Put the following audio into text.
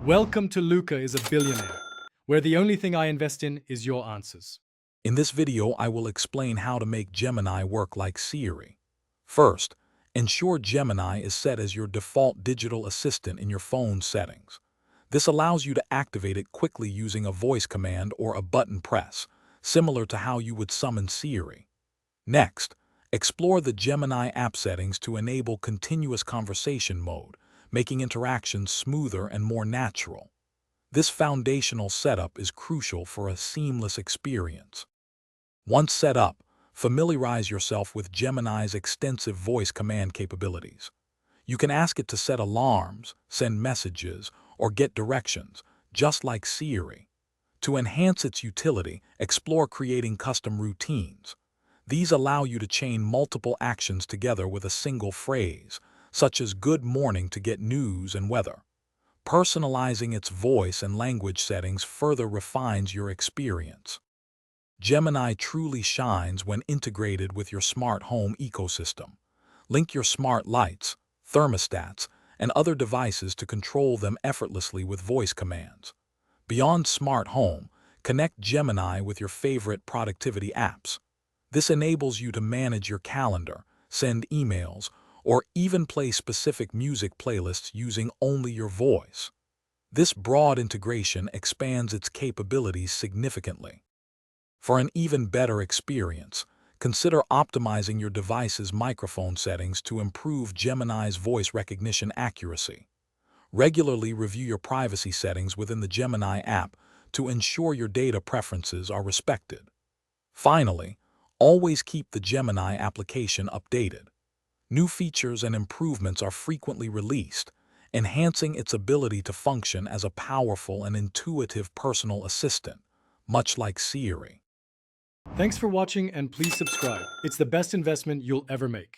Welcome to Luca is a Billionaire, where the only thing I invest in is your answers. In this video, I will explain how to make Gemini work like Siri. First, ensure Gemini is set as your default digital assistant in your phone settings. This allows you to activate it quickly using a voice command or a button press, similar to how you would summon Siri. Next, explore the Gemini app settings to enable continuous conversation mode, making interactions smoother and more natural. This foundational setup is crucial for a seamless experience. Once set up, familiarize yourself with Gemini's extensive voice command capabilities. You can ask it to set alarms, send messages, or get directions, just like Siri. To enhance its utility, explore creating custom routines. These allow you to chain multiple actions together with a single phrase, such as "Good morning" to get news and weather. Personalizing its voice and language settings further refines your experience. Gemini truly shines when integrated with your smart home ecosystem. Link your smart lights, thermostats, and other devices to control them effortlessly with voice commands. Beyond smart home, connect Gemini with your favorite productivity apps. This enables you to manage your calendar, send emails, or even play specific music playlists using only your voice. This broad integration expands its capabilities significantly. For an even better experience, consider optimizing your device's microphone settings to improve Gemini's voice recognition accuracy. Regularly review your privacy settings within the Gemini app to ensure your data preferences are respected. Finally, always keep the Gemini application updated. New features and improvements are frequently released, enhancing its ability to function as a powerful and intuitive personal assistant, much like Siri. Thanks for watching and please subscribe. It's the best investment you'll ever make.